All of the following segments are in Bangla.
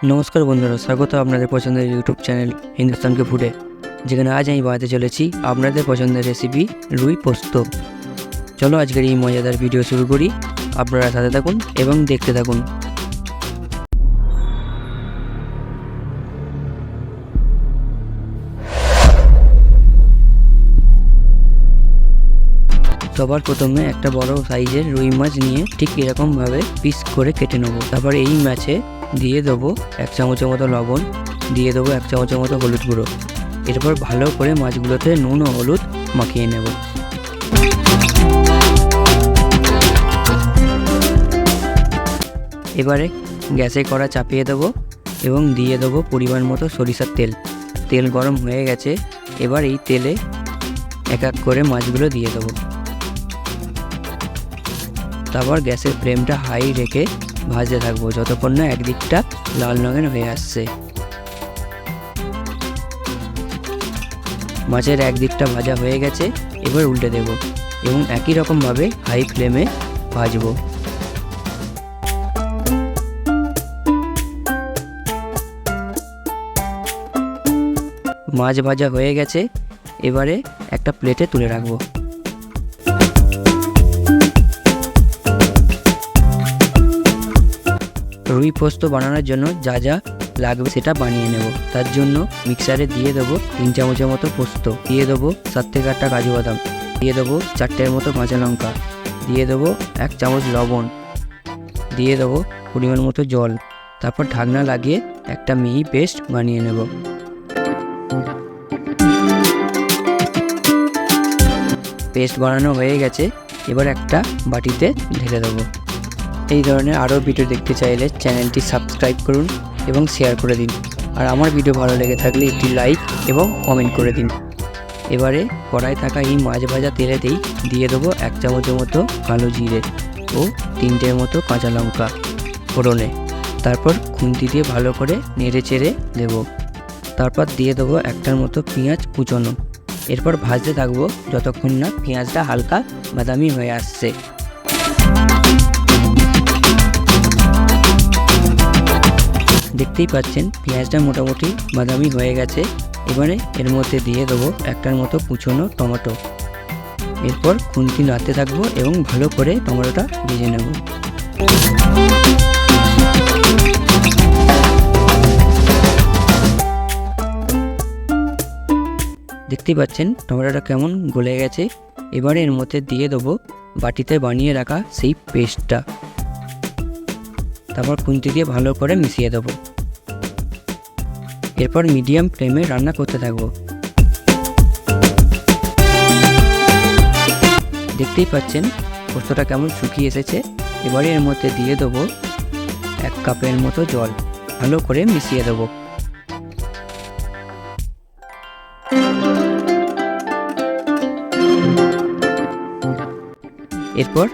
নমস্কার বন্ধুরা, স্বাগত আপনাদের পছন্দের ইউটিউব চ্যানেল হিন্দুস্তানকে ফুডে, যেখানে আজ আমি বানাতে চলেছি আপনাদের পছন্দের রেসিপি রুই পোস্ত। চলো আজকের এই মজাদার ভিডিও শুরু করি। আপনারা সাথে থাকুন এবং দেখতে থাকুন। সবার প্রথমে একটা বড় সাইজের রুই মাছ নিয়ে ঠিক এরকমভাবে পিস করে কেটে নেবো। তারপর এই মাছে দিয়ে দেবো 1 চামচের মতো লবণ, দিয়ে দেবো 1 চামচের মতো হলুদ গুঁড়ো। এরপর ভালো করে মাছগুলোতে নুন ও হলুদ মাখিয়ে নেব। এবারে গ্যাসে কড়া চাপিয়ে দেবো এবং দিয়ে দেবো পরিমাণ মতো সরিষার তেল। তেল গরম হয়ে গেছে, এবার এই তেলে এক এক করে মাছগুলো দিয়ে দেবো। তারপর গ্যাসের ফ্লেমটা হাই রেখে ভাজতে থাকবো যতক্ষণ না একদিকটা লাল রঙের হয়ে আসছে। মাছের একদিকটা ভাজা হয়ে গেছে, এবার উল্টে দেব এবং একই রকমভাবে হাই ফ্লেমে ভাজবো। মাছ ভাজা হয়ে গেছে, এবারে একটা প্লেটে তুলে রাখবো। রুই পোস্ত বানানোর জন্য যা যা লাগবে সেটা বানিয়ে নেব। তার জন্য মিক্সারে দিয়ে দেবো 3 চামচের মতো পোস্ত, দিয়ে দেবো 7 থেকে 8টা কাজু বাদাম, দিয়ে দেবো 4টের মতো কাঁচা লঙ্কা, দিয়ে দেবো 1 চামচ লবণ, দিয়ে দেবো পরিমাণ মতো জল। তারপর ঢাকনা লাগিয়ে একটা মিহি পেস্ট বানিয়ে নেব। পেস্ট বানানো হয়ে গেছে, এবার একটা বাটিতে ঢেলে দেবো। এই ধরনের আরও ভিডিও দেখতে চাইলে চ্যানেলটি সাবস্ক্রাইব করুন এবং শেয়ার করে দিন। আর আমার ভিডিও ভালো লেগে থাকলে একটি লাইক এবং কমেন্ট করে দিন। এবারে কড়াই থাকা এই মাছ ভাজা তেলেতেই দিয়ে দেবো 1 চামচের মতো কালো জিরে ও 3টের মতো কাঁচা লঙ্কা ফোড়নে। তারপর খুন্তি দিয়ে ভালো করে নেড়ে চেড়ে দেবো। তারপর দিয়ে দেবো 1টার মতো পেঁয়াজ কুচোনো। এরপর ভাজতে থাকবো যতক্ষণ না পেঁয়াজটা হালকা বাদামি হয়ে আসছে। দেখতেই পাচ্ছেন পেঁয়াজটা মোটামুটি বাদামি হয়ে গেছে। এবারে এর মধ্যে দিয়ে দেবো 1টার মতো কুচোনো টমেটো। এরপর খুন্তি নাড়তে থাকবো এবং ভালো করে টমেটোটা ভেজে নেব। দেখতেই পাচ্ছেন টমেটোটা কেমন গলে গেছে। এবারে এর মধ্যে দিয়ে দেবো বাটিতে বানিয়ে রাখা সেই পেস্টটা। তারপর খুন্তি দিয়ে ভালো করে মিশিয়ে দেবো। এরপর মিডিয়াম ফ্লেমে রান্না করতে থাকবো। দেখতেই পাচ্ছেন পোস্তটা কেমন শুকিয়ে এসেছে। এবারে এর মধ্যে দিয়ে দেবো 1 কাপের মতো জল, ভালো করে মিশিয়ে দেবো। এরপর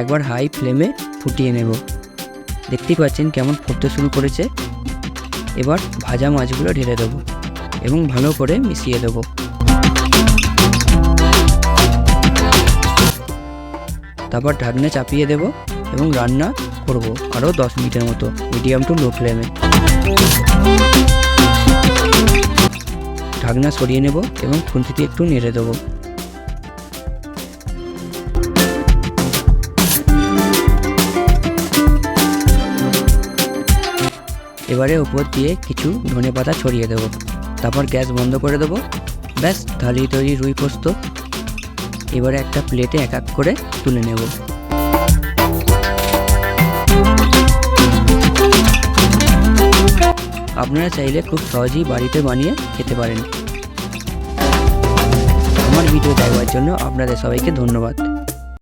একবার হাই ফ্লেমে ফুটিয়ে নেব। দেখতেই পাচ্ছেন কেমন ফুটতে শুরু করেছে। এবার ভাজা মাছগুলো ঢেলে দেবো এবং ভালো করে মিশিয়ে দেবো। তারপর ঢাকনা চাপিয়ে দেব এবং রান্না করব আরও 10 মিনিটের মতো মিডিয়াম টু লো ফ্লেমে। ঢাকনা সরিয়ে নেব এবং খুন্তিতে একটু নেড়ে দেবো। এবারে উপর দিয়ে কিছু ধনেপাতা ছড়িয়ে দেবো। তারপর গ্যাস বন্ধ করে দেবো। ব্যাস, তাহলেই তৈরি রুই পোস্ত। এবারে একটা প্লেটে এক এক করে তুলে নেব। আপনারা চাইলে খুব সহজেই বাড়িতে বানিয়ে খেতে পারেন। আমার ভিডিও দেখার জন্য আপনাদের সবাইকে ধন্যবাদ।